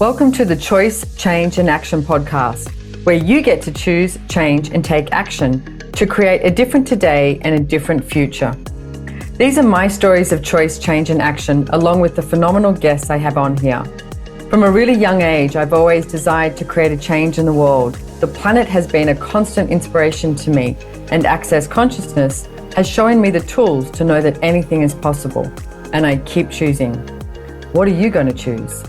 Welcome to the Choice, Change and Action podcast, where you get to choose, change and take action to create a different today and a different future. These are my stories of choice, change and action, along with the phenomenal guests I have on here. From a really young age, I've always desired to create a change in the world. The planet has been a constant inspiration to me, and Access Consciousness has shown me the tools to know that anything is possible. And I keep choosing. What are you going to choose?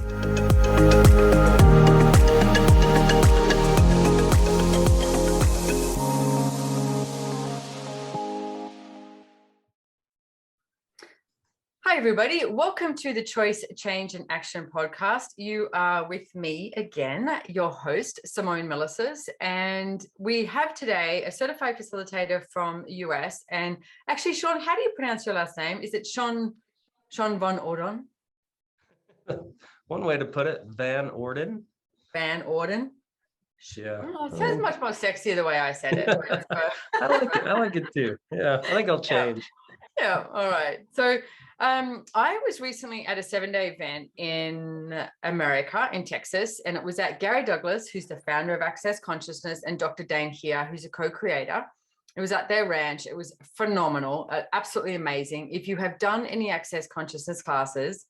Hi, everybody. Welcome to the Choice, Change and Action podcast. You are with me again, your host, Simone Milasas. And we have today a certified facilitator from the US. And actually, Shon, how do you pronounce your last name? Is it Shon van Orden? One way to put it, Van Orden. Van Orden? Yeah. Oh, it sounds much more sexy the way I said it. I like it too. Yeah, I think I'll change. Yeah. All right. So I was recently at a 7-day event in America, in Texas, and it was at Gary Douglas, who's the founder of Access Consciousness, and Dr. Dane here, who's a co-creator. It was at their ranch. It was phenomenal, absolutely amazing. If you have done any Access Consciousness classes,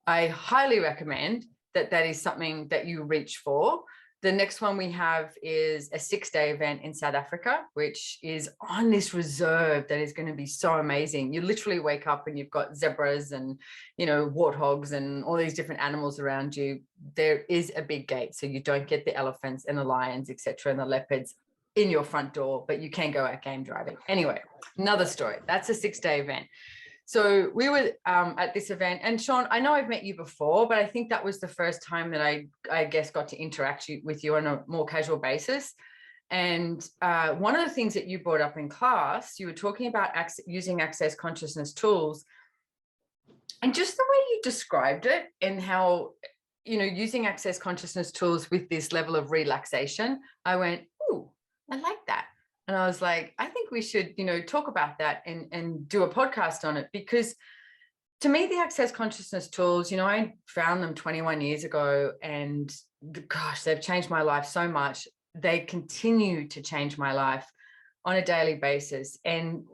I highly recommend that is something that you reach for. The next one we have is a 6-day event in South Africa, which is on this reserve that is going to be so amazing. You literally wake up and you've got zebras and, warthogs and all these different animals around you. There is a big gate, so you don't get the elephants and the lions, etc., and the leopards in your front door, but you can go out game driving. Anyway, another story. That's a 6-day event. So we were at this event, and Shon, I know I've met you before, but I think that was the first time that I guess got to interact with you on a more casual basis. And one of the things that you brought up in class, you were talking about using Access Consciousness tools, and just the way you described it and how, using Access Consciousness tools with this level of relaxation, I went, ooh, I like that. And I was like, I think we should, talk about that and do a podcast on it, because to me, the Access Consciousness tools, I found them 21 years ago, and gosh, they've changed my life so much. They continue to change my life on a daily basis. And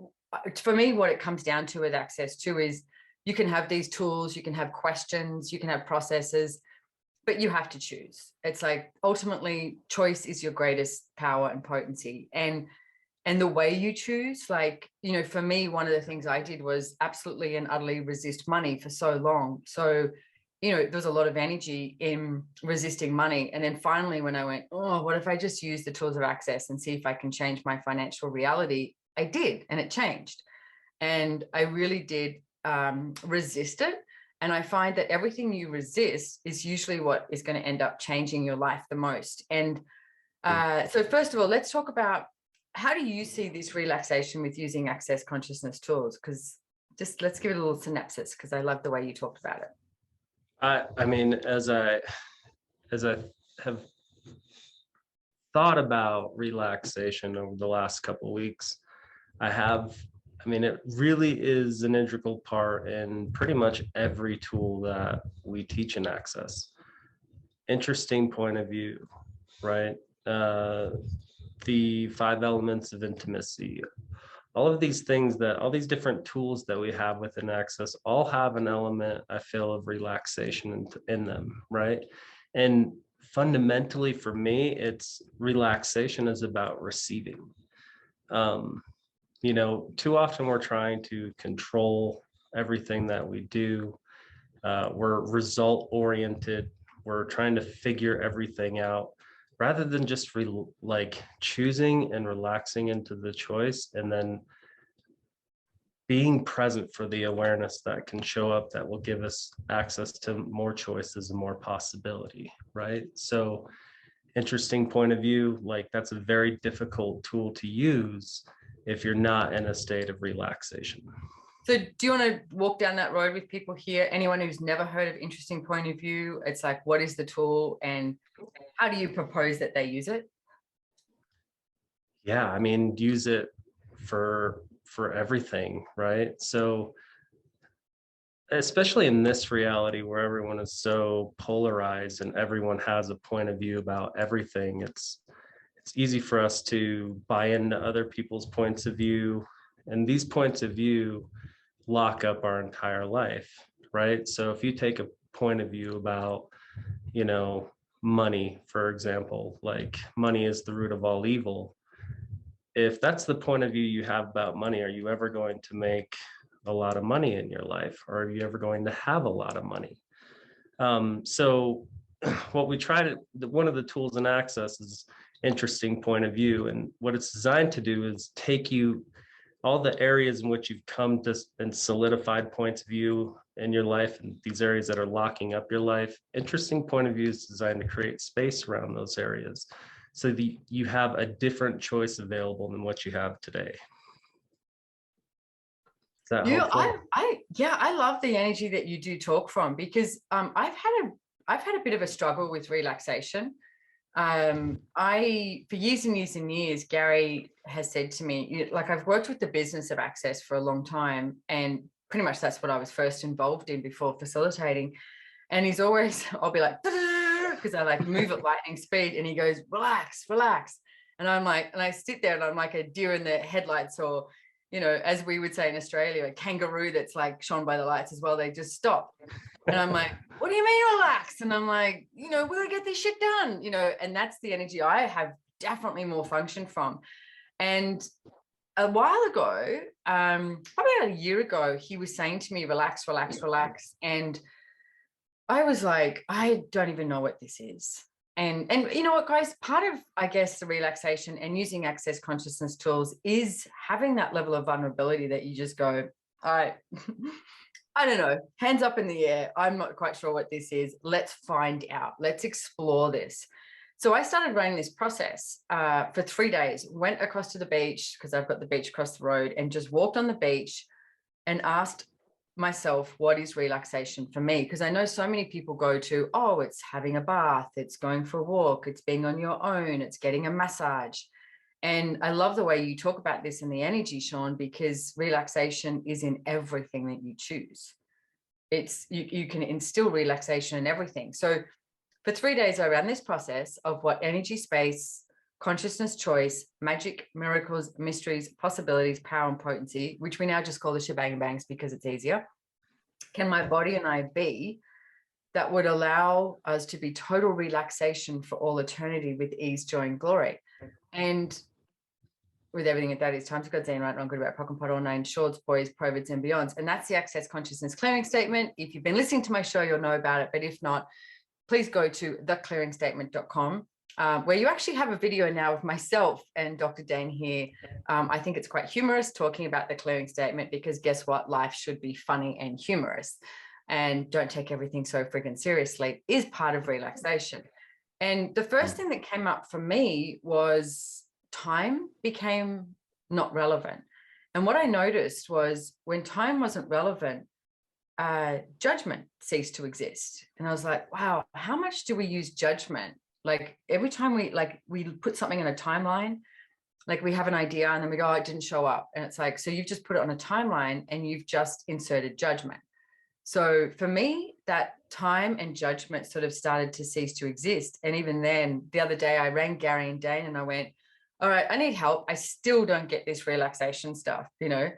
for me, what it comes down to with Access too is you can have these tools, you can have questions, you can have processes, but you have to choose. It's like ultimately choice is your greatest power and potency. And the way you choose, for me, one of the things I did was absolutely and utterly resist money for so long. So, there's a lot of energy in resisting money. And then finally, when I went, oh, what if I just use the tools of Access and see if I can change my financial reality? I did, and it changed. And I really did resist it. And I find that everything you resist is usually what is going to end up changing your life the most. And so first of all, let's talk about, how do you see this relaxation with using Access Consciousness tools? Because just let's give it a little synopsis, because I love the way you talked about it. I mean, as I have thought about relaxation over the last couple of weeks, it really is an integral part in pretty much every tool that we teach in Access. Interesting point of view, right? The 5 elements of intimacy, all of these things, all these different tools that we have within Access all have an element, I feel, of relaxation in them, right? And fundamentally for me, it's relaxation is about receiving. Too often we're trying to control everything that we do. We're result oriented. We're trying to figure everything out, rather than just choosing and relaxing into the choice, and then being present for the awareness that can show up that will give us access to more choices and more possibility, right? So interesting point of view, that's a very difficult tool to use if you're not in a state of relaxation. So do you want to walk down that road with people here? Anyone who's never heard of interesting point of view, it's like, what is the tool and how do you propose that they use it? Yeah, use it for everything, right? So especially in this reality where everyone is so polarized and everyone has a point of view about everything, it's easy for us to buy into other people's points of view, and these points of view lock up our entire life, right? So if you take a point of view about, you know, money, for example, like money is the root of all evil. If that's the point of view you have about money, are you ever going to make a lot of money in your life? Or are you ever going to have a lot of money? So what we try to, one of the tools in Access is interesting point of view. And what it's designed to do is take you all the areas in which you've come to and solidified points of view in your life, and these areas that are locking up your life. Interesting point of view is designed to create space around those areas so that you have a different choice available than what you have today. Is that helpful? Yeah, I love the energy that you do talk from, because I've had a bit of a struggle with relaxation. For years and years and years, Gary has said to me, like, I've worked with the business of Access for a long time, and pretty much that's what I was first involved in before facilitating. And he's always, I'll be like, because I like move at lightning speed, and he goes, relax, relax. And I'm like, and I sit there and I'm like a deer in the headlights, or, you know, as we would say in Australia, a kangaroo that's like shone by the lights as well. They just stop. And I'm like, what do you mean relax? And I'm like, you know, we gotta get this shit done, you know, and that's the energy I have definitely more function from. And a while ago, probably about a year ago, he was saying to me, relax, relax, relax. And I was like, I don't even know what this is. And you know what, guys, part of, I guess, the relaxation and using Access consciousness tools is having that level of vulnerability that you just go, I don't know, hands up in the air. I'm not quite sure what this is. Let's find out. Let's explore this. So I started running this process for 3 days, went across to the beach because I've got the beach across the road, and just walked on the beach and asked myself, what is relaxation for me? Because I know so many people go to, oh, it's having a bath, it's going for a walk, it's being on your own, it's getting a massage. And I love the way you talk about this in the energy, Shon, because relaxation is in everything that you choose. It's you can instill relaxation in everything. So for 3 days, I ran this process of what energy, space, consciousness, choice, magic, miracles, mysteries, possibilities, power, and potency, which we now just call the shebang bangs because it's easier, can my body and I be, that would allow us to be total relaxation for all eternity with ease, joy, and glory. And with everything that is, times of God, saying right, wrong, good, about, pock and pot, all nine shorts, boys, provids, and beyonds. And that's the Access Consciousness Clearing Statement. If you've been listening to my show, you'll know about it. But if not, please go to theclearingstatement.com, where you actually have a video now of myself and Dr. Dane here. I think it's quite humorous talking about the clearing statement, because guess what? Life should be funny and humorous. And don't take everything so friggin' seriously is part of relaxation. And the first thing that came up for me was time became not relevant. And what I noticed was when time wasn't relevant, judgment ceased to exist. And I was like, wow, how much do we use judgment? Like every time we put something in a timeline, like we have an idea and then we go, oh, it didn't show up. And it's like, so you've just put it on a timeline and you've just inserted judgment. So for me, that time and judgment sort of started to cease to exist. And even then, the other day I rang Gary and Dane and I went, all right, I need help. I still don't get this relaxation stuff, you know,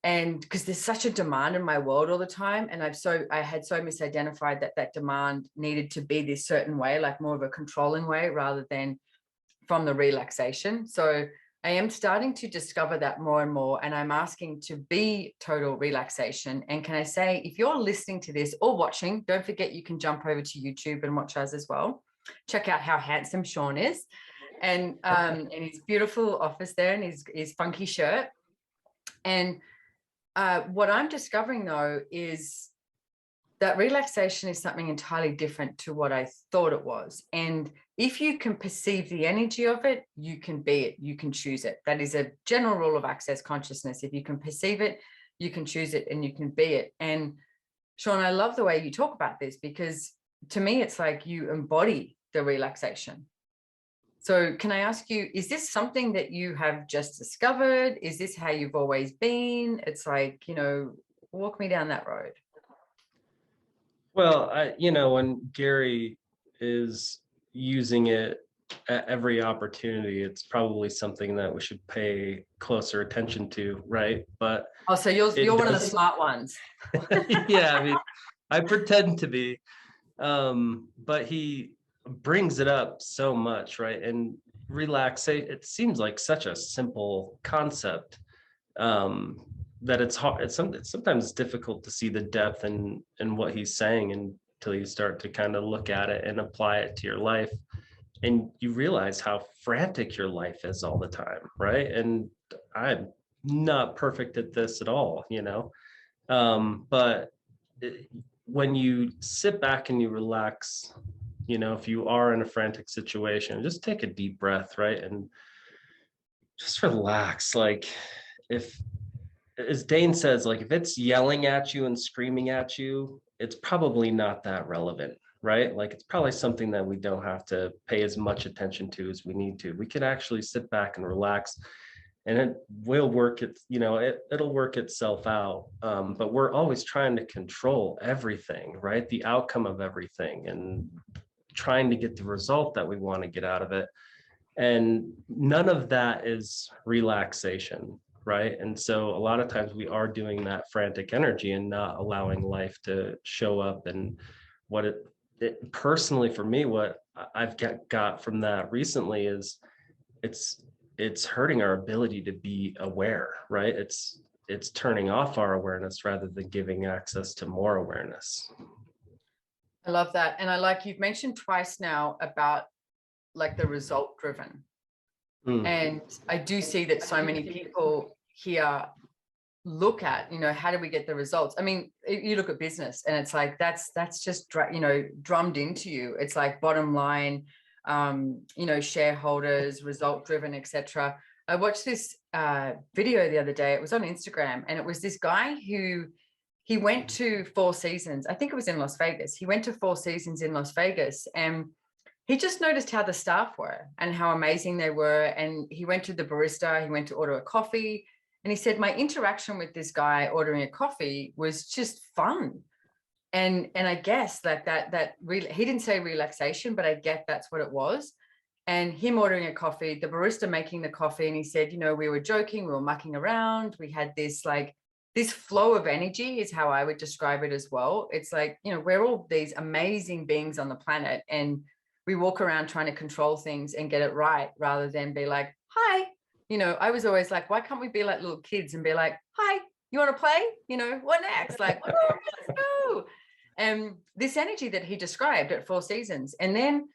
and because there's such a demand in my world all the time. And I had so misidentified that demand needed to be this certain way, like more of a controlling way rather than from the relaxation. So I am starting to discover that more and more, and I'm asking to be total relaxation. And can I say, if you're listening to this or watching, don't forget you can jump over to YouTube and watch us as well. Check out how handsome Shon is, and his beautiful office there, and his funky shirt. And what I'm discovering though is that relaxation is something entirely different to what I thought it was. And if you can perceive the energy of it, you can be it, you can choose it. That is a general rule of Access consciousness. If you can perceive it, you can choose it and you can be it. And Shon, I love the way you talk about this, because to me, it's like you embody the relaxation. So can I ask you, is this something that you have just discovered? Is this how you've always been? It's like, you know, walk me down that road. Well, when Gary is using it at every opportunity, it's probably something that we should pay closer attention to, right? But Oh, so you're it one of the does, smart ones. yeah, I mean, I pretend to be, but he brings it up so much, right? And relaxation, it seems like such a simple concept, um, that it's hard. It's sometimes difficult to see the depth in what he's saying until you start to kind of look at it and apply it to your life, and you realize how frantic your life is all the time, right? And I'm not perfect at this at all, but it, when you sit back and you relax, if you are in a frantic situation, just take a deep breath, right? And just relax. Like, if, as Dane says, like, if it's yelling at you and screaming at you, it's probably not that relevant, right? Like, it's probably something that we don't have to pay as much attention to as we need to. We can actually sit back and relax, and it will work. It'll work itself out. But we're always trying to control everything, right? The outcome of everything, and trying to get the result that we want to get out of it. And none of that is relaxation, right? And so a lot of times we are doing that frantic energy and not allowing life to show up. And what it personally, for me, what I've got from that recently is it's it's hurting our ability to be aware, right? It's turning off our awareness rather than giving access to more awareness. I love that. And I like you've mentioned twice now about like the result driven. Mm. And I do see that so many people here look at, how do we get the results? I mean, you look at business and it's like, that's just, drummed into you. It's like bottom line, shareholders, result driven, etc. I watched this video the other day. It was on Instagram, and it was this guy who he went to Four Seasons. I think it was in Las Vegas. He went to Four Seasons in Las Vegas, and he just noticed how the staff were and how amazing they were. And he went to the barista, he went to order a coffee. And he said, my interaction with this guy ordering a coffee was just fun. And I guess he didn't say relaxation, but I get that's what it was. And him ordering a coffee, the barista making the coffee. And he said, we were joking, we were mucking around. We had this flow of energy is how I would describe it as well. It's like, we're all these amazing beings on the planet, and we walk around trying to control things and get it right rather than be like, hi. I was always like, why can't we be like little kids and be like, hi, you want to play? What next? Like, oh, let's go. And this energy that he described at Four Seasons. And then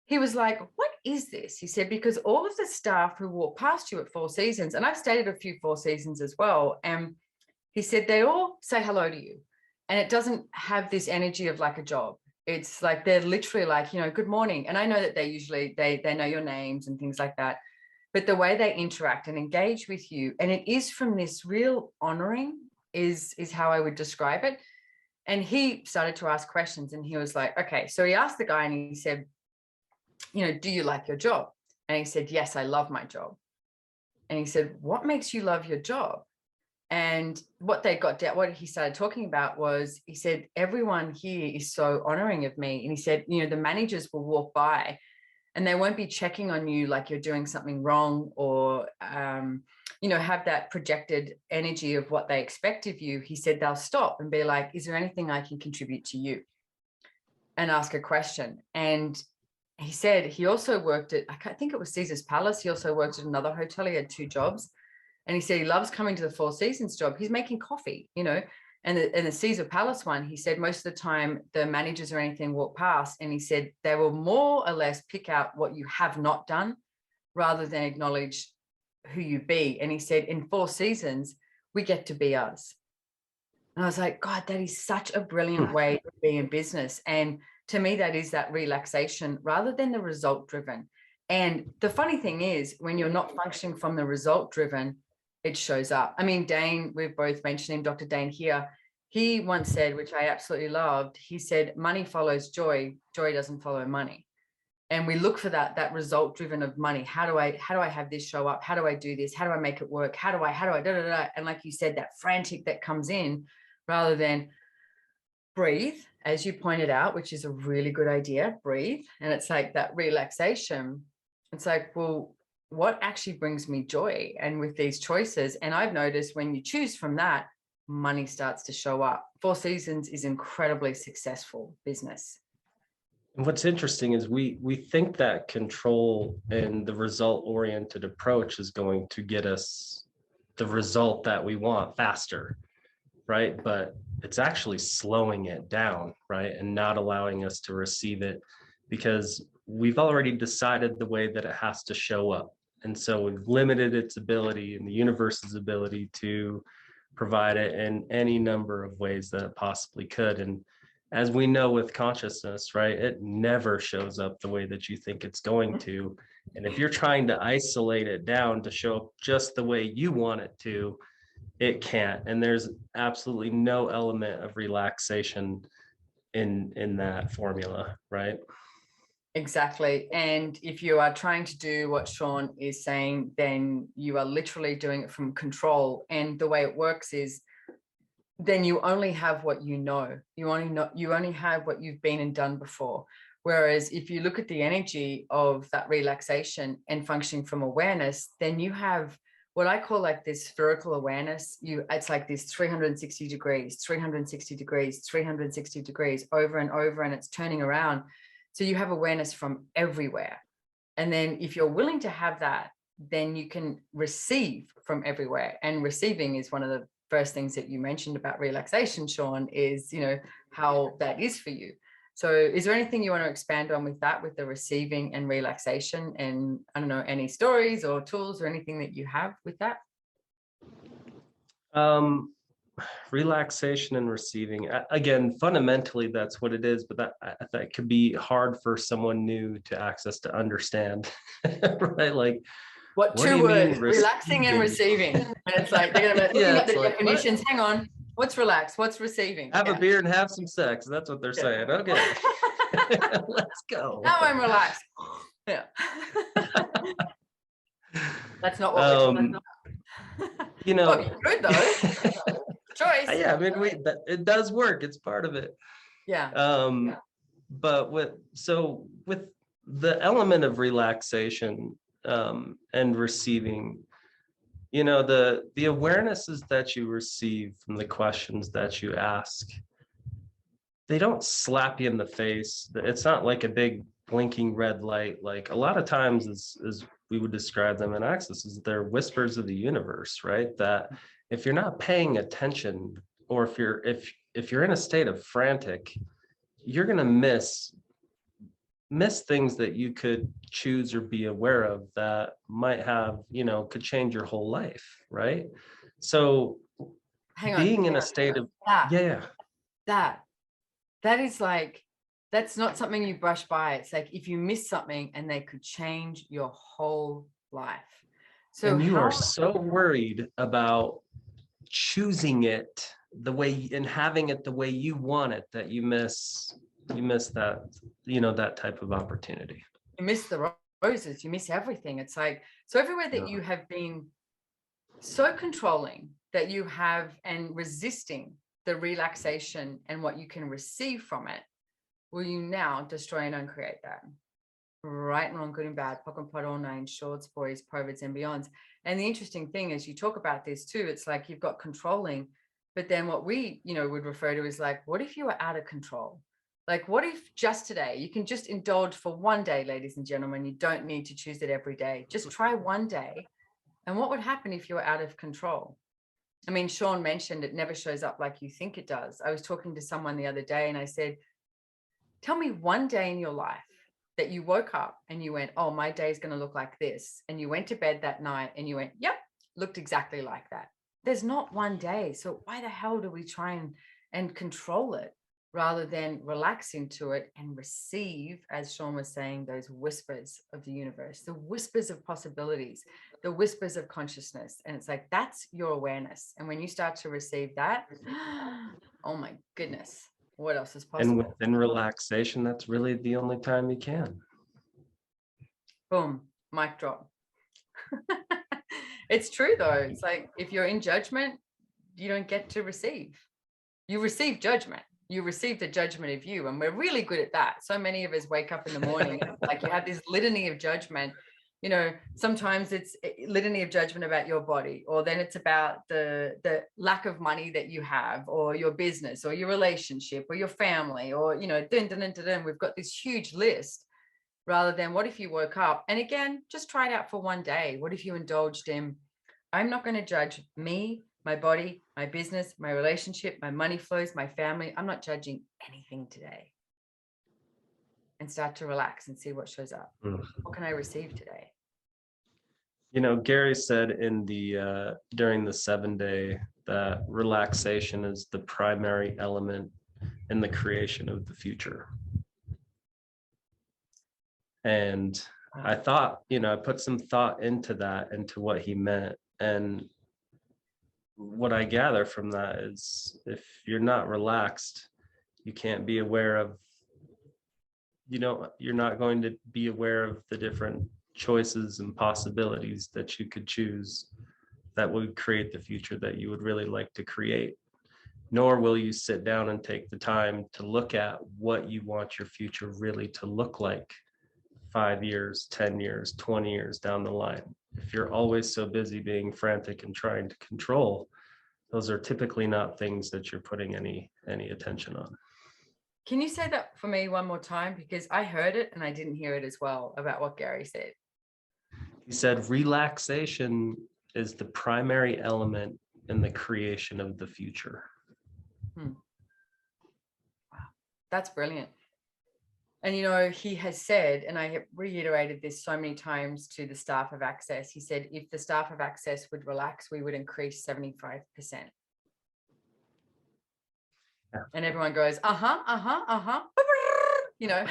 he was like, what is this? He said, because all of the staff who walk past you at Four Seasons, and I've stayed at a few Four Seasons as well, and he said, they all say hello to you. And it doesn't have this energy of like a job. It's like, they're literally like, good morning. And I know that they usually, they know your names and things like that. But the way they interact and engage with you, and it is from this real honoring is how I would describe it. And he started to ask questions, and he was like, okay. So he asked the guy and he said, do you like your job? And he said, yes, I love my job. And he said, what makes you love your job? And what he started talking about was, he said, everyone here is so honoring of me. And he said, the managers will walk by and they won't be checking on you like you're doing something wrong, or, have that projected energy of what they expect of you. He said they'll stop and be like, is there anything I can contribute to you? And ask a question. And he said he also worked at, I think it was Caesar's Palace. He also worked at another hotel. He had 2 jobs. And he said he loves coming to the Four Seasons job. He's making coffee, and the Caesar Palace one, he said most of the time the managers or anything walk past, and he said they will more or less pick out what you have not done rather than acknowledge who you be. And he said in Four Seasons, we get to be us. And I was like, God, that is such a brilliant way to be in business. And to me, that is that relaxation rather than the result driven. And the funny thing is, when you're not functioning from the result driven, it shows up. I mean, Dane, we've both mentioned him, Dr. Dane here. He once said, which I absolutely loved, he said, money follows joy, joy doesn't follow money. And we look for that result driven of money. How do I have this show up? How do I do this? How do I make it work? How do I, da, da, da. And like you said, that frantic that comes in rather than breathe as you pointed out, which is a really good idea, breathe. And it's like that relaxation. It's like, well, what actually brings me joy? And with these choices, and I've noticed when you choose from that, money starts to show up. Four Seasons is incredibly successful business. And what's interesting is we think that control and the result-oriented approach is going to get us the result that we want faster, right? But it's actually slowing it down, right? And not allowing us to receive it because we've already decided the way that it has to show up. And so we've limited its ability and the universe's ability to provide it in any number of ways that it possibly could. And as we know with consciousness, right, it never shows up the way that you think it's going to. And if you're trying to isolate it down to show up just the way you want it to, it can't. And there's absolutely no element of relaxation in that formula, right? Exactly. And if you are trying to do what Shon is saying, then you are literally doing it from control. And the way it works is then you only have what you know. You only have what you've been and done before. Whereas if you look at the energy of that relaxation and functioning from awareness, then you have what I call like this spherical awareness. It's like this 360 degrees, 360 degrees, 360 degrees over and over, and it's turning around. So you have awareness from everywhere. And then if you're willing to have that, then you can receive from everywhere. And receiving is one of the first things that you mentioned about relaxation, Shon, is, you know, how that is for you. So is there anything you want to expand on with that, with the receiving and relaxation? And I don't know, any stories or tools or anything that you have with that? Relaxation and receiving, again, fundamentally that's what it is, but that could be hard for someone new to access, to understand. Right? Like, what do two you words? mean Relaxing and receiving. And it's like they're gonna be looking at the definitions. What? Hang on, what's relax, what's receiving? Have a beer and have some sex. That's what they're saying. Okay. Let's go. Now I'm relaxed. Yeah. That's not what we're talking about. You know, well, good though. Choice. Yeah, I mean, it does work. It's part of it. Yeah. But with the element of relaxation and receiving, you know, the awarenesses that you receive from the questions that you ask, they don't slap you in the face. It's not like a big blinking red light. Like a lot of times, as we would describe them in Access, is they're whispers of the universe, right? That if you're not paying attention, or if you're in a state of frantic, you're going to miss things that you could choose or be aware of that might have, you know, could change your whole life, right? So being in a state of that is like, that's not something you brush by. It's like if you miss something and they could change your whole life. So and you are so worried about choosing it the way and having it the way you want it that you miss that, you know, that type of opportunity. You miss the roses, you miss everything. It's like, so everywhere that you have been so controlling that you have, and resisting the relaxation and what you can receive from it, will you now destroy and uncreate that? Right and wrong, good and bad, POC and POD, all nine, shorts, boys, proverbs, and beyonds. And the interesting thing is, you talk about this too, it's like you've got controlling, but then what we, you know, would refer to is like, what if you were out of control? Like, what if just today, you can just indulge for one day, ladies and gentlemen, you don't need to choose it every day. Just try one day. And what would happen if you were out of control? I mean, Shon mentioned it never shows up like you think it does. I was talking to someone the other day and I said, tell me one day in your life that you woke up and you went, oh, my day is going to look like this. And you went to bed that night and you went, yep, looked exactly like that. There's not one day. So why the hell do we try and control it rather than relax into it and receive, as Shon was saying, those whispers of the universe, the whispers of possibilities, the whispers of consciousness. And it's like, that's your awareness. And when you start to receive that, oh my goodness, what else is possible? And within relaxation, that's really the only time you can. Boom, mic drop. It's true though. It's like, if you're in judgment, you don't get to receive. You receive judgment. you receive the judgment of you. And we're really good at that. So many of us wake up in the morning, like you have this litany of judgment. You know, sometimes it's a litany of judgment about your body, or then it's about the lack of money that you have, or your business, or your relationship, or your family, or, you know, we've got this huge list, rather than what if you woke up and, again, just try it out for one day. What if you indulged in, I'm not going to judge me, my body, my business, my relationship, my money flows, my family. I'm not judging anything today. And start to relax and see what shows up. What can I receive today? You know, Gary said in the during the 7-day that relaxation is the primary element in the creation of the future. And I thought, you know, I put some thought into that, into what he meant. And what I gather from that is, if you're not relaxed, you can't be aware of, you know, you're not going to be aware of the different choices and possibilities that you could choose that would create the future that you would really like to create. Nor will you sit down and take the time to look at what you want your future really to look like 5 years, 10 years, 20 years down the line. If you're always so busy being frantic and trying to control, those are typically not things that you're putting any attention on. Can you say that for me one more time? Because I heard it and I didn't hear it as well, about what Gary said. He said relaxation is the primary element in the creation of the future. Wow, that's brilliant. And, you know, he has said, and I have reiterated this so many times to the staff of Access, he said, if the staff of Access would relax, we would increase 75%. Yeah. And everyone goes, you know,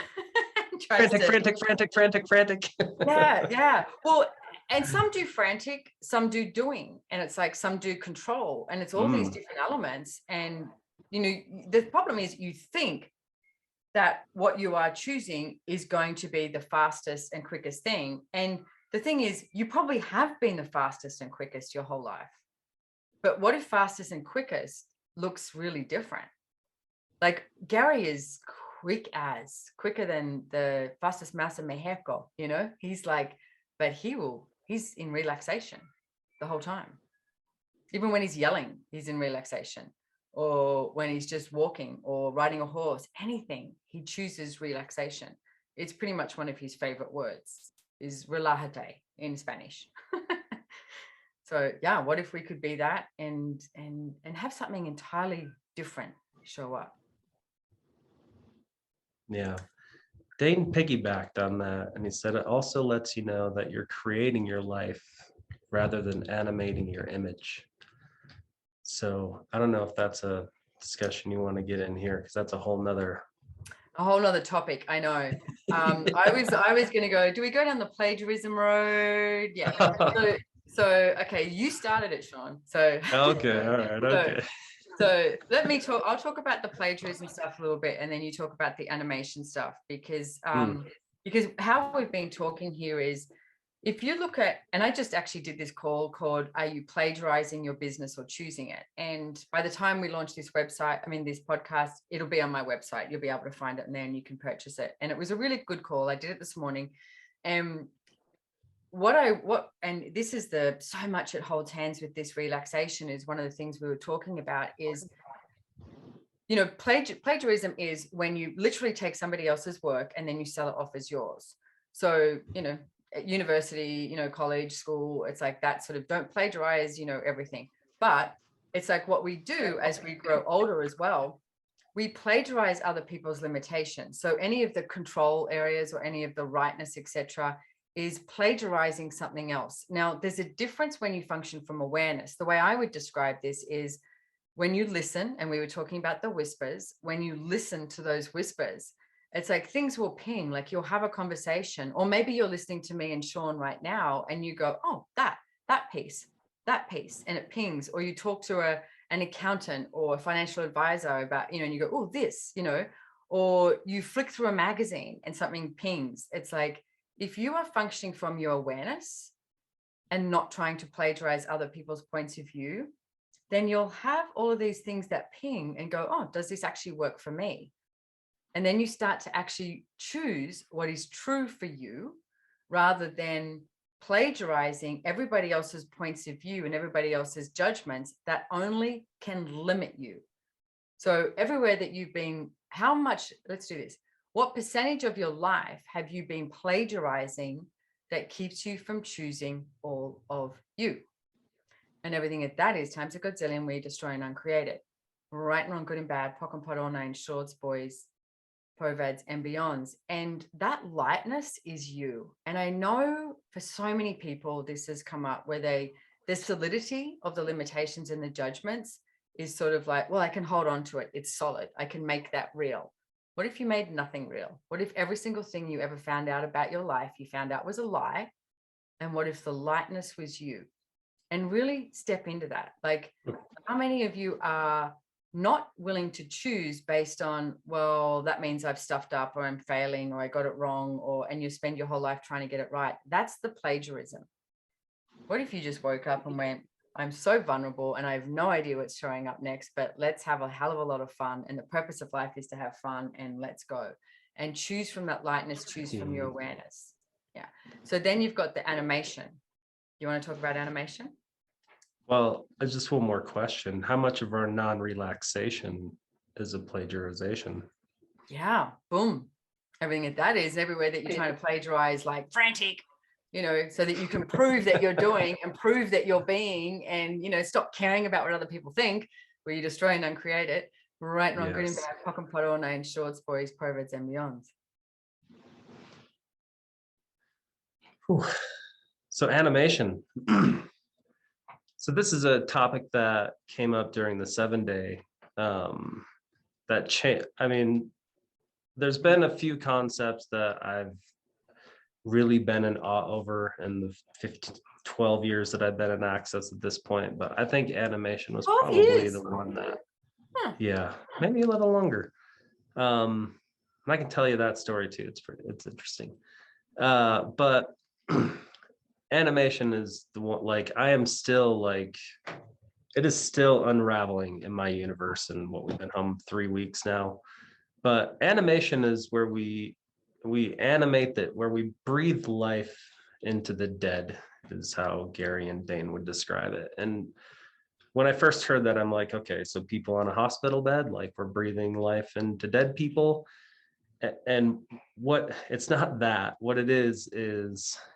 frantic. Yeah. Well, and some do frantic, some do doing, and it's like some do control, and it's all these different elements. And, you know, the problem is you think that what you are choosing is going to be the fastest and quickest thing. And the thing is, you probably have been the fastest and quickest your whole life. But what if fastest and quickest looks really different? Like Gary is quicker than the fastest mouse in Mexico, you know? He's like, but he's in relaxation the whole time. Even when he's yelling, he's in relaxation. Or when he's just walking or riding a horse, anything, he chooses relaxation. It's pretty much one of his favorite words, is relájate in Spanish. So yeah, what if we could be that and have something entirely different show up? Yeah. Dane piggybacked on that, and he said it also lets you know that you're creating your life rather than animating your image. So I don't know if that's a discussion you want to get in here, because that's a whole nother topic. I know. I was going to go, do we go down the plagiarism road? Yeah. So okay, you started it, Shon. So okay, all right, okay. So let me talk. I'll talk about the plagiarism stuff a little bit, and then you talk about the animation stuff, because how we've been talking here is, if you look at, and I just actually did this call called, are you plagiarizing your business or choosing it? And by the time we launch this this podcast, it'll be on my website. You'll be able to find it in there and you can purchase it. And it was a really good call. I did it this morning. And and this is so much it holds hands with this relaxation, is one of the things we were talking about is, you know, plagiarism is when you literally take somebody else's work and then you sell it off as yours. So, you know, at university, you know, college, school, it's like that sort of, don't plagiarize, you know, everything. But it's like what we do as we grow older as well, we plagiarize other people's limitations. So any of the control areas or any of the rightness, etc., is plagiarizing something else. Now, there's a difference when you function from awareness. The way I would describe this is, when you listen, and we were talking about the whispers, when you listen to those whispers, it's like things will ping, like you'll have a conversation, or maybe you're listening to me and Shon right now and you go, oh, that piece, and it pings. Or you talk to an accountant or a financial advisor about, you know, and you go, oh, this, you know, or you flick through a magazine and something pings. It's like, if you are functioning from your awareness and not trying to plagiarize other people's points of view, then you'll have all of these things that ping and go, oh, does this actually work for me? And then you start to actually choose what is true for you rather than plagiarizing everybody else's points of view and everybody else's judgments that only can limit you. So everywhere that you've been, how much, let's do this. What percentage of your life have you been plagiarizing that keeps you from choosing all of you? And everything that is times a godzillion, we destroy and uncreate it. Right and wrong, good and bad, pock and pot, all nine, shorts, boys, povads and beyonds. And that lightness is you. And I know for so many people, this has come up where the solidity of the limitations and the judgments is sort of like, well, I can hold on to it. It's solid. I can make that real. What if you made nothing real? What if every single thing you ever found out about your life, you found out was a lie? And what if the lightness was you? And really step into that. Like, how many of you are not willing to choose based on, well, that means I've stuffed up or I'm failing or I got it wrong, and you spend your whole life trying to get it right? That's the plagiarism. What if you just woke up and went, I'm so vulnerable and I have no idea what's showing up next, but let's have a hell of a lot of fun. And the purpose of life is to have fun, and let's go and choose from that lightness, choose from your awareness. Yeah. So then you've got the animation. You want to talk about animation? Well, just one more question. How much of our non-relaxation is a plagiarization? Yeah, boom. Everything that is, everywhere that you're trying to plagiarize, like frantic, so that you can prove that you're doing and prove that you're being, and, stop caring about what other people think, where you destroy and uncreate it. Right, wrong, good and bad, pock and pot, all nine, shorts, boys, perverts and beyonds. So animation. So this is a topic that came up during the 7-day there's been a few concepts that I've really been in awe over in the 12 years that I've been in Access at this point, but I think animation was probably the one that, yeah, maybe a little longer. And I can tell you that story too. It's interesting. But animation is the one, like, I am still like, it is still unraveling in my universe, and what we've been home 3 weeks now. But animation is where we animate that, where we breathe life into the dead, is how Gary and Dane would describe it. And when I first heard that, I'm like, okay, so people on a hospital bed, like, we're breathing life into dead people. And what, it's not that. What it is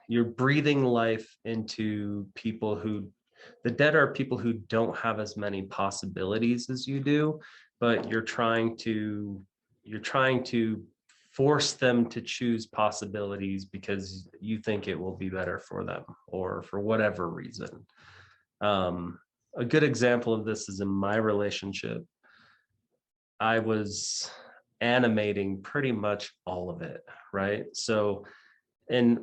you're breathing life into people who, the dead are people who don't have as many possibilities as you do, but you're trying to force them to choose possibilities because you think it will be better for them, or for whatever reason. A good example of this is in my relationship. I was animating pretty much all of it, right? So, and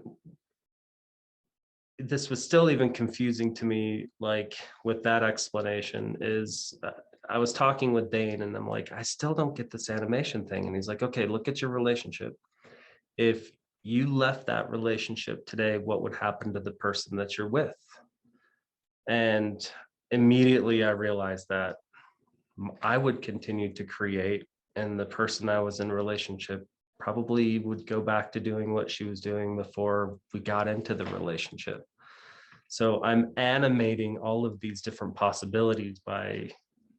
this was still even confusing to me, like, with that explanation is, I was talking with Dane and I'm like, I still don't get this animation thing. And he's like, okay, look at your relationship. If you left that relationship today, what would happen to the person that you're with? And immediately I realized that I would continue to create, and the person I was in a relationship probably would go back to doing what she was doing before we got into the relationship. So I'm animating all of these different possibilities by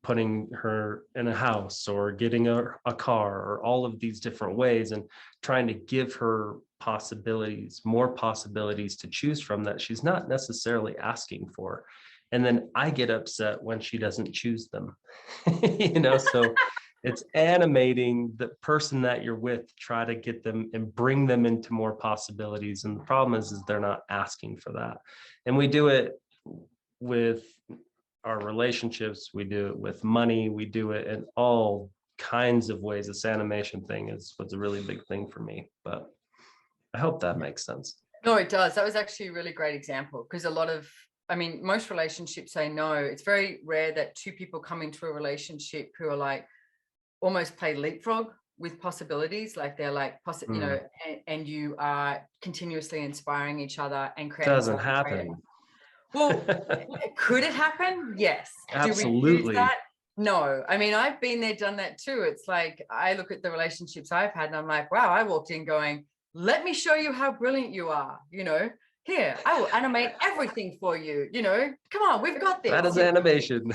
putting her in a house or getting a car, or all of these different ways, and trying to give her possibilities, more possibilities to choose from that she's not necessarily asking for. And then I get upset when she doesn't choose them. So it's animating the person that you're with, try to get them and bring them into more possibilities. And the problem is they're not asking for that. And we do it with our relationships, we do it with money, we do it in all kinds of ways. This animation thing was a really big thing for me, but I hope that makes sense. No, it does. That was actually a really great example, because most relationships say no. It's very rare that two people come into a relationship who are like almost play leapfrog with possibilities. Like they're like, and you are continuously inspiring each other and creating. Doesn't happen. Well, could it happen? Yes. Absolutely. Do we use that? No. I mean, I've been there, done that too. It's like, I look at the relationships I've had and I'm like, wow, I walked in going, let me show you how brilliant you are. Here, I will animate everything for you. Come on, we've got this. That is animation.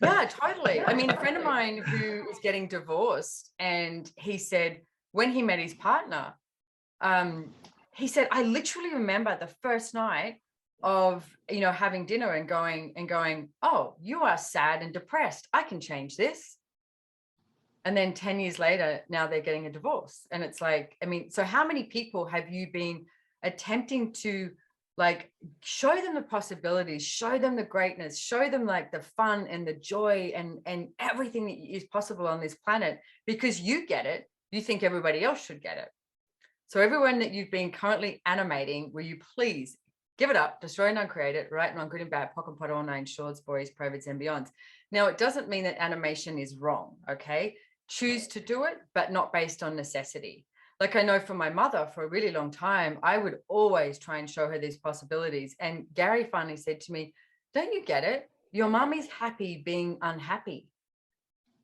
Yeah, totally. I mean, a friend of mine who is getting divorced, and he said when he met his partner, he said, I literally remember the first night of, having dinner and going, oh, you are sad and depressed. I can change this. And then 10 years later, now they're getting a divorce. And it's like, I mean, so how many people have you been attempting to like show them the possibilities, show them the greatness, show them like the fun and the joy and everything that is possible on this planet, because you get it, you think everybody else should get it. So everyone that you've been currently animating, will you please give it up, destroy and uncreate it, right? And on good and bad, pock and pot, all nine shorts, boys, privates and beyonds. Now, it doesn't mean that animation is wrong, okay? Choose to do it, but not based on necessity. Like I know for my mother, for a really long time, I would always try and show her these possibilities. And Gary finally said to me, don't you get it? Your mom is happy being unhappy.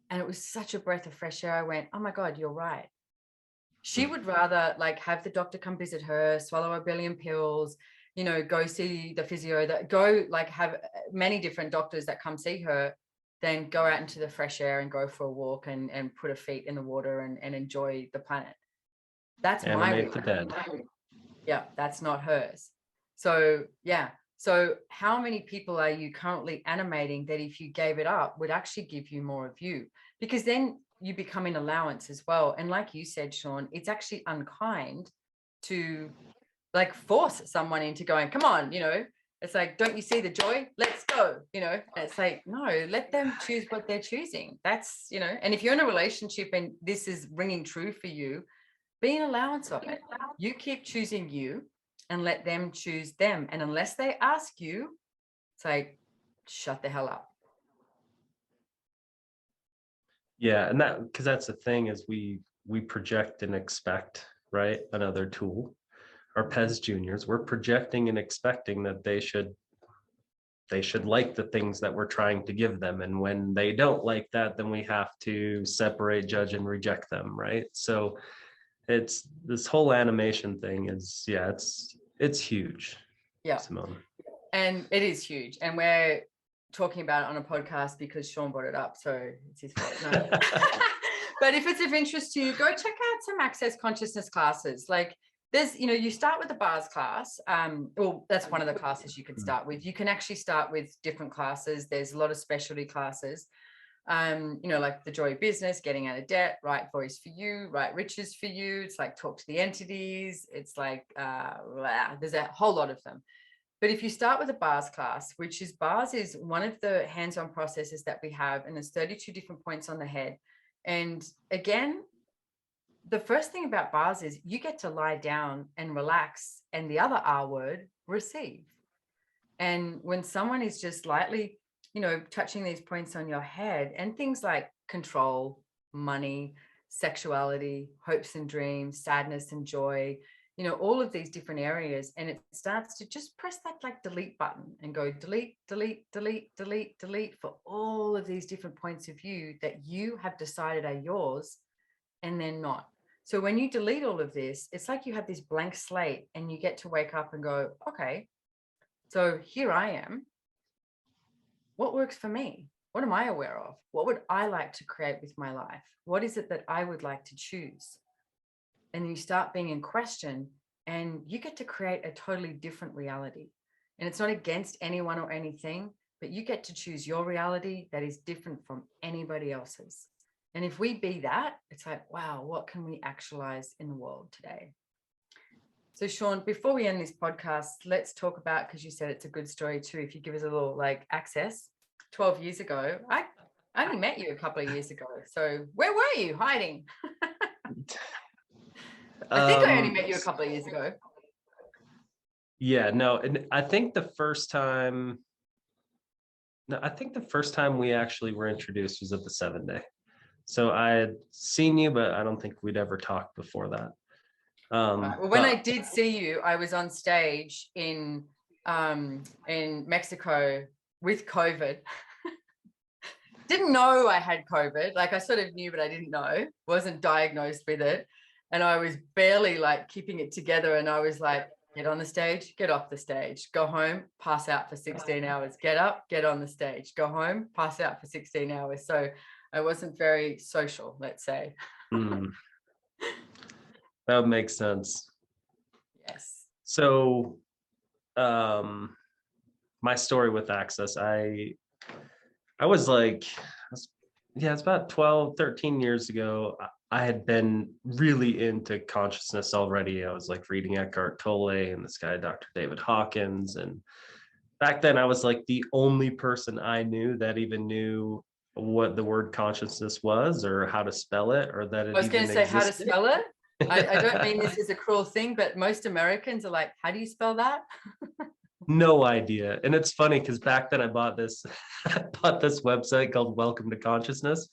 And it was such a breath of fresh air. I went, oh my God, you're right. She would rather like have the doctor come visit her, swallow a billion pills, go see the physio, that go like have many different doctors that come see her, than go out into the fresh air and go for a walk and put her feet in the water and enjoy the planet. That's animate the dead. Yeah, that's not hers. So yeah. So how many people are you currently animating that if you gave it up would actually give you more of you? Because then you become an allowance as well. And like you said, Shon, it's actually unkind to like force someone into going, come on, it's like, don't you see the joy? Let's go, and it's like, no, let them choose what they're choosing. That's, and if you're in a relationship and this is ringing true for you, be an allowance of it. You keep choosing you and let them choose them. And unless they ask you, it's like, shut the hell up. Yeah, and because that's the thing is we project and expect, right? Another tool. Our PES juniors, we're projecting and expecting that they should like the things that we're trying to give them. And when they don't like that, then we have to separate, judge, and reject them, right? So it's this whole animation thing is, yeah, it's huge. Yeah, Simone. And it is huge. And we're talking about it on a podcast because Shon brought it up. So it's his fault. No. But if it's of interest to you, go check out some Access Consciousness classes. Like there's, you start with the bars class. Well, that's one of the classes you could start with. You can actually start with different classes. There's a lot of specialty classes. Like the joy of business, getting out of debt, right voice for you, right riches for you. It's like talk to the entities. It's like, there's a whole lot of them. But if you start with a bars class, bars is one of the hands-on processes that we have, and there's 32 different points on the head. And again, the first thing about bars is you get to lie down and relax, and the other R word, receive. And when someone is just lightly, touching these points on your head, and things like control, money, sexuality, hopes and dreams, sadness and joy, all of these different areas, and it starts to just press that like delete button and go delete, delete, delete, delete, delete for all of these different points of view that you have decided are yours and they're not. So when you delete all of this, it's like you have this blank slate and you get to wake up and go, okay, so here I am. What works for me? What am I aware of? What would I like to create with my life? What is it that I would like to choose? And you start being in question and you get to create a totally different reality. And it's not against anyone or anything, but you get to choose your reality that is different from anybody else's. And if we be that, it's like, wow, what can we actualize in the world today? So Shon, before we end this podcast, let's talk about, because you said it's a good story too, if you give us a little like access. 12 years ago, I only met you a couple of years ago. So where were you hiding? I think I only met you a couple of years ago. Yeah, no, and I think the first time we actually were introduced was at the 7-day. So I had seen you, but I don't think we'd ever talked before that. Right. Well, when I did see you, I was on stage in in Mexico with COVID. Didn't know I had COVID. Like I sort of knew, but I didn't know, wasn't diagnosed with it. And I was barely like keeping it together. And I was like, get on the stage, get off the stage, go home, pass out for 16 hours, get up, get on the stage, go home, pass out for 16 hours. So I wasn't very social, let's say. Mm, that would make sense. Yes. So, my story with Access, I was like, yeah, it's about 12, 13 years ago. I had been really into consciousness already. I was like reading Eckhart Tolle and this guy, Dr. David Hawkins. And back then I was like the only person I knew that even knew what the word consciousness was or how to spell it or that it I was going even to say how to existed. spell it. I don't mean this is a cruel thing, but most Americans are like, how do you spell that? No idea. And it's funny because back then I bought this website called Welcome to Consciousness.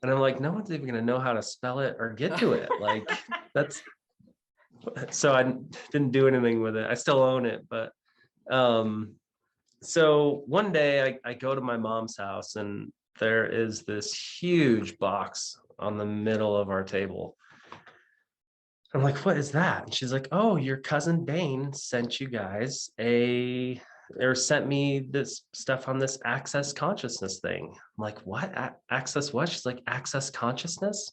And I'm like, no one's even gonna know how to spell it or get to it. Like that's so I didn't do anything with it. I still own it, but so one day I go to my mom's house and there is this huge box on the middle of our table. I'm like, what is that? And she's like, oh, your cousin Dane sent you guys or sent me this stuff on this access consciousness thing. I'm like, what? Access what? She's like, access consciousness?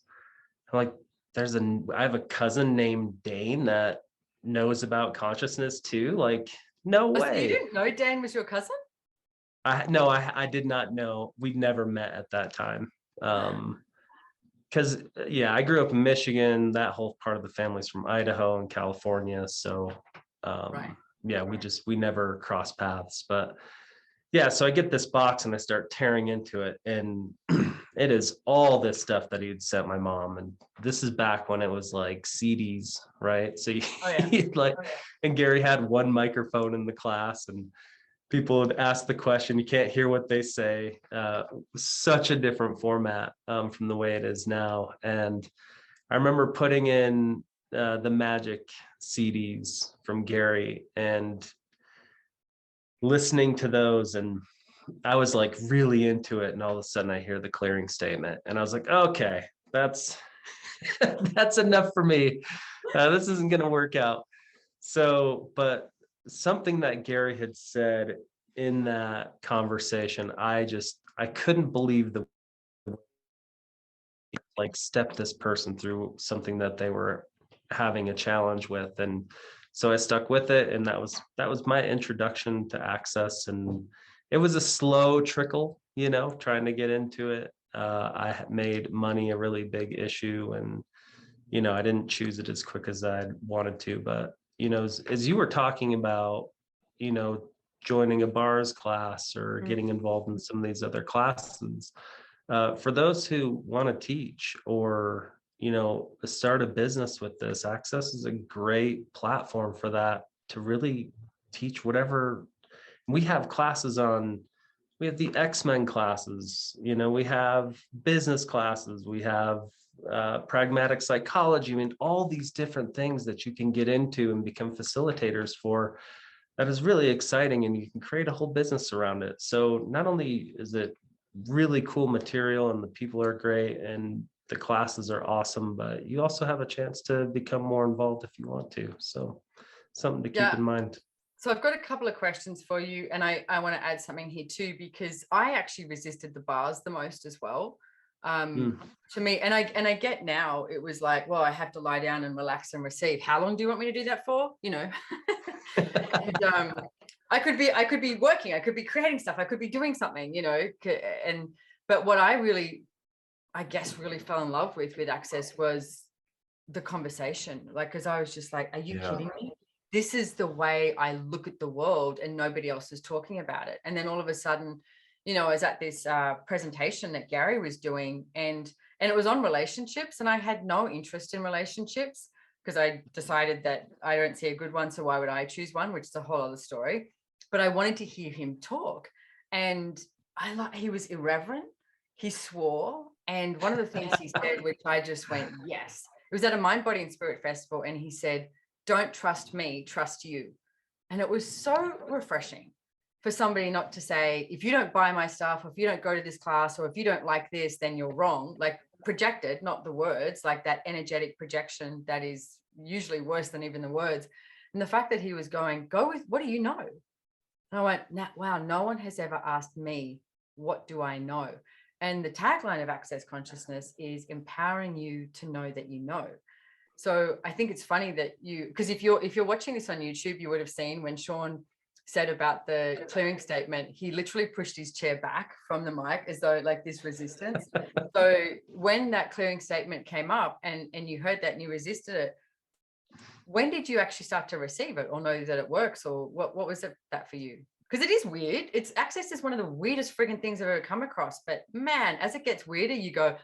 I'm like, I have a cousin named Dane that knows about consciousness too. Like, no Oh, so you way. didn't know Dan was your cousin? I did not know. We'd never met at that time. Because yeah, I grew up in Michigan. That whole part of the family's from Idaho and California. So Right. yeah, we never crossed paths. But yeah, so I get this box and I start tearing into it, and it is all this stuff that he'd sent my mom. And this is back when it was like CDs, right? So Oh, yeah. and Gary had one microphone in the class, and people would ask the question, you can't hear what they say. Such a different format from the way it is now. And I remember putting in the Magic CDs from Gary and listening to those, and I was like really into it. And all of a sudden I hear the clearing statement and I was like, okay, that's that's enough for me. This isn't going to work out. So, but something that Gary had said in that conversation, I couldn't believe the like step this person through something that they were having a challenge with. And so I stuck with it. And that was my introduction to access. And it was a slow trickle, trying to get into it. I made money a really big issue, and I didn't choose it as quick as I wanted to. But as you were talking about, you know, joining a bars class or getting involved in some of these other classes, for those who want to teach or start a business with this, Access is a great platform for that, to really teach whatever. We have classes on, we have the X-Men classes, we have business classes, we have pragmatic psychology. I mean, all these different things that you can get into and become facilitators for. That is really exciting, and you can create a whole business around it. So not only is it really cool material and the people are great and the classes are awesome, but you also have a chance to become more involved if you want to. So something to keep Yeah. in mind. So I've got a couple of questions for you, and I want to add something here too, because I actually resisted the bars the most as well. To me, and I get now, it was like, well, I have to lie down and relax and receive. How long do you want me to do that for? And I could be working, I could be creating stuff, I could be doing something, but what I really, I guess, really fell in love with Access was the conversation. Like, because I was just like, are you kidding me? This is the way I look at the world, and nobody else is talking about it. And then all of a sudden, I was at this presentation that Gary was doing, and it was on relationships, and I had no interest in relationships because I decided that I don't see a good one, so why would I choose one, which is a whole other story. But I wanted to hear him talk, and he was irreverent, he swore, and one of the things he said, which I just went, yes. It was at a Mind, Body and Spirit festival, and he said, don't trust me, trust you. And it was so refreshing for somebody not to say, if you don't buy my stuff, or if you don't go to this class, or if you don't like this, then you're wrong. Like projected, not the words, like that energetic projection that is usually worse than even the words. And the fact that he was going, go with, what do you know? And I went, wow, no one has ever asked me, what do I know? And the tagline of Access Consciousness is empowering you to know that you know. So I think it's funny that because if you're watching this on YouTube, you would have seen when Shon said about the clearing statement, he literally pushed his chair back from the mic as though like this resistance. So when that clearing statement came up and you heard that and you resisted it, when did you actually start to receive it or know that it works, or what was it that for you? Because it is weird. It's access is one of the weirdest frigging things I've ever come across. But man, as it gets weirder, you go,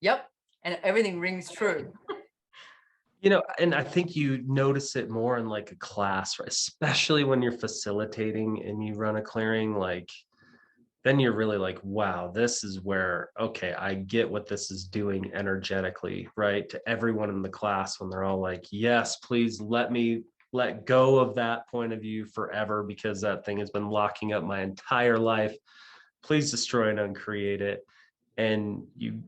yep. And everything rings true. And I think you notice it more in like a class, right? Especially when you're facilitating and you run a clearing, like then you're really like, wow, this is where, okay, I get what this is doing energetically, right? To everyone in the class when they're all like, yes, please let me let go of that point of view forever because that thing has been locking up my entire life. Please destroy and uncreate it. And you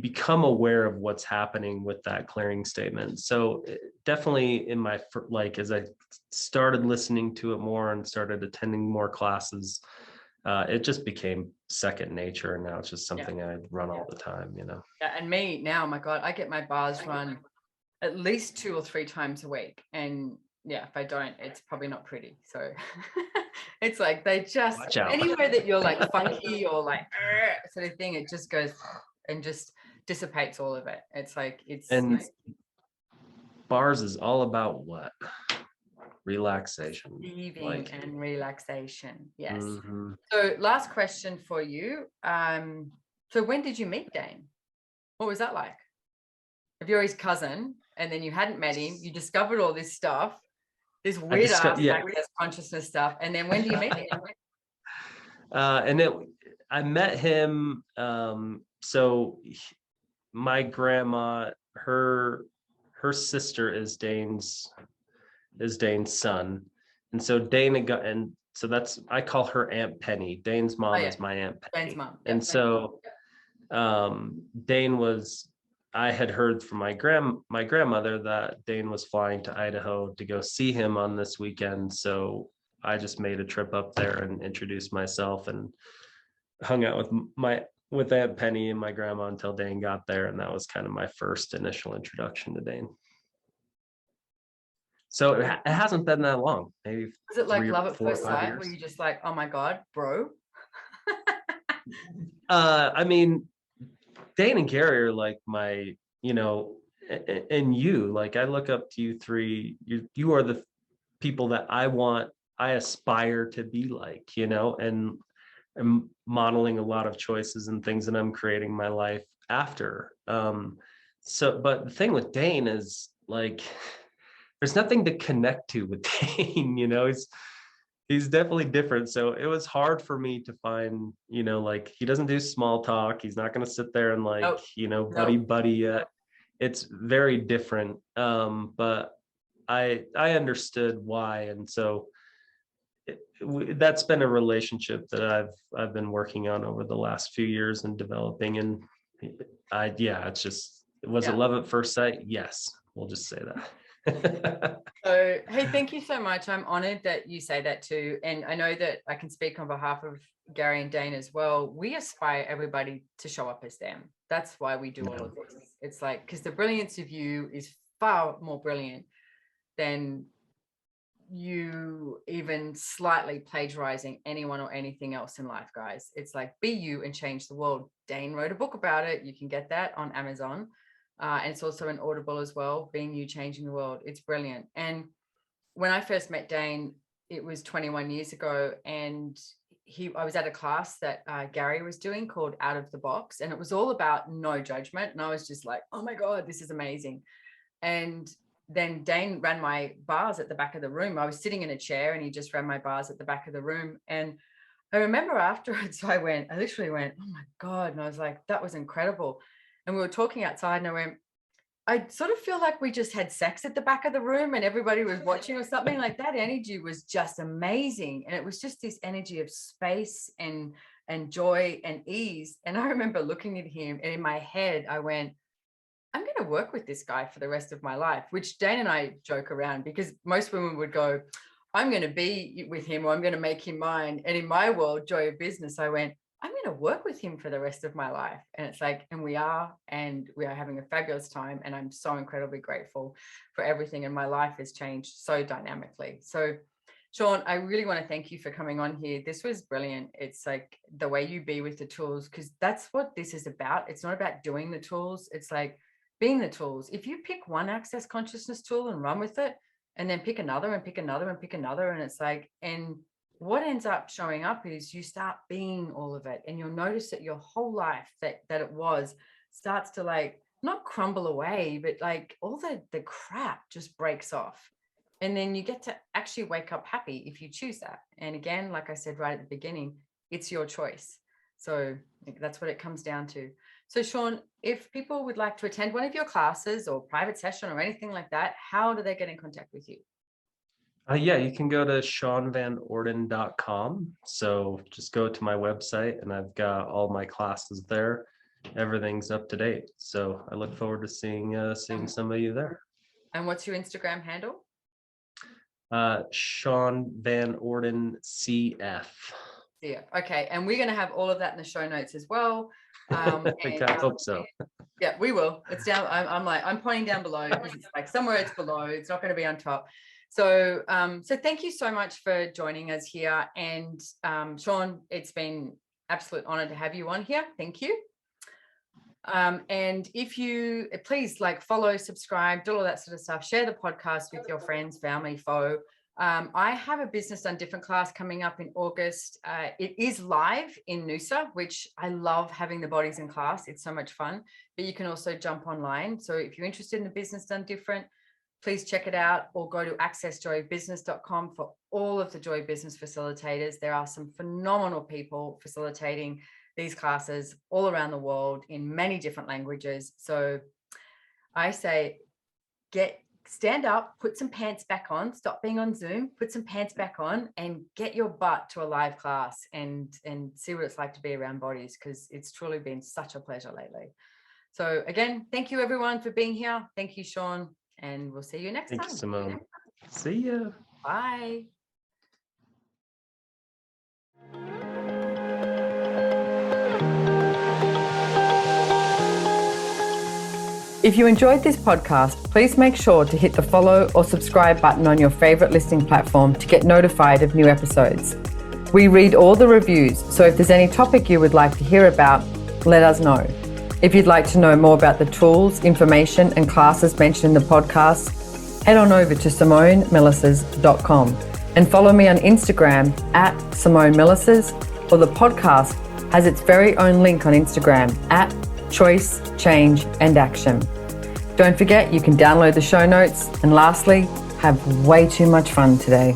become aware of what's happening with that clearing statement. So definitely in my, like, as I started listening to it more and started attending more classes, it just became second nature. And now it's just something I run all the time, Yeah, and me now, my God, I get my bars run at least 2 or 3 times a week. And yeah, if I don't, it's probably not pretty. So it's like they just, anywhere that you're like funky or like sort of thing, it just goes and just dissipates all of it. It's like, and bars is all about what? Relaxation. Receiving and relaxation. Yes. Mm-hmm. So last question for you. So when did you meet Dane? What was that like? If you're his cousin and then you hadn't met him, you discovered all this stuff, this weird ass access consciousness stuff. And then when do you meet him? I met him. My grandma, her sister is Dane's son. And so Dane got, and so I call her Aunt Penny. Dane's mom is my Aunt Penny. Dane's mom. And so I had heard from my grandmother that Dane was flying to Idaho to go see him on this weekend. So I just made a trip up there and introduced myself and hung out with Aunt Penny and my grandma until Dane got there. And that was kind of my first initial introduction to Dane. So it hasn't been that long. Maybe was it like love at first sight? Were you just like, oh my God, bro? I mean, Dane and Gary are like my, and you, like I look up to you three. You are the people that I aspire to be like, and I'm modeling a lot of choices and things that I'm creating my life after. But the thing with Dane is like, there's nothing to connect to with Dane, he's definitely different. So it was hard for me to find, like he doesn't do small talk. He's not going to sit there and like, buddy. It's very different. But I understood why. And so that's been a relationship that I've been working on over the last few years and developing. And it's just, was it love at first sight? Yes. We'll just say that. So, hey, thank you so much. I'm honored that you say that too. And I know that I can speak on behalf of Gary and Dane as well. We aspire everybody to show up as them. That's why we do all of this. It's like, because the brilliance of you is far more brilliant than you even slightly plagiarizing anyone or anything else in life, guys. It's like, be you and change the world. Dane wrote a book about it. You can get that on Amazon. And it's also an Audible as well, Being You, Changing the World. It's brilliant. And when I first met Dane, it was 21 years ago. And I was at a class that Gary was doing called Out of the Box. And it was all about no judgment. And I was just like, oh my God, this is amazing. And then Dane ran my bars at the back of the room. I was sitting in a chair and he just ran my bars at the back of the room. And I remember afterwards, I literally went, oh my God. And I was like, that was incredible. And we were talking outside and I went, I sort of feel like we just had sex at the back of the room and everybody was watching or something. Like that energy was just amazing. And it was just this energy of space and joy and ease. And I remember looking at him, and in my head, I went, I'm going to work with this guy for the rest of my life, which Dane and I joke around, because most women would go, I'm going to be with him, or I'm going to make him mine. And in my world, joy of business, I went, I'm going to work with him for the rest of my life. And it's like, and we are having a fabulous time. And I'm so incredibly grateful for everything. And my life has changed so dynamically. So Shon, I really want to thank you for coming on here. This was brilliant. It's like the way you be with the tools, because that's what this is about. It's not about doing the tools. It's like being the tools. If you pick one access consciousness tool and run with it, and then pick another and pick another and pick another, and it's like, and what ends up showing up is you start being all of it, and you'll notice that your whole life that it was starts to like not crumble away, but like all the crap just breaks off. And then you get to actually wake up happy if you choose that. And again, like I said right at the beginning, it's your choice. So that's what it comes down to. So Shon, if people would like to attend one of your classes or private session or anything like that, how do they get in contact with you? Yeah, you can go to shonvanorden.com. So just go to my website, and I've got all my classes there. Everything's up to date. So I look forward to seeing some of you there. And what's your Instagram handle? Shon van Orden CF. Yeah. Okay. And we're going to have all of that in the show notes as well. I hope so. Yeah, we will. It's down. I'm pointing down below, because it's like somewhere it's below. It's not going to be on top. So, so thank you so much for joining us here. And Shon, it's been absolute honor to have you on here. Thank you. And if you please like follow, subscribe, do all that sort of stuff, share the podcast with your friends, family, foe. I have a Business Done Different class coming up in August. It is live in Noosa, which I love having the bodies in class. It's so much fun, but you can also jump online. So if you're interested in the Business Done Different, please check it out, or go to accessjoybusiness.com for all of the Joy Business facilitators. There are some phenomenal people facilitating these classes all around the world in many different languages. So I say, stand up, put some pants back on, stop being on Zoom, put some pants back on, and get your butt to a live class and see what it's like to be around bodies, because it's truly been such a pleasure lately. So again, thank you everyone for being here. Thank you, Shon, and we'll see you next time. Thank you, Simone. See ya. Bye. If you enjoyed this podcast, please make sure to hit the follow or subscribe button on your favorite listening platform to get notified of new episodes. We read all the reviews, so if there's any topic you would like to hear about, let us know. If you'd like to know more about the tools, information, and classes mentioned in the podcast, head on over to SimoneMilasas.com and follow me on Instagram at Simone Milasas, or the podcast has its very own link on Instagram at Choice, Change, and Action. Don't forget, you can download the show notes. And lastly, have way too much fun today.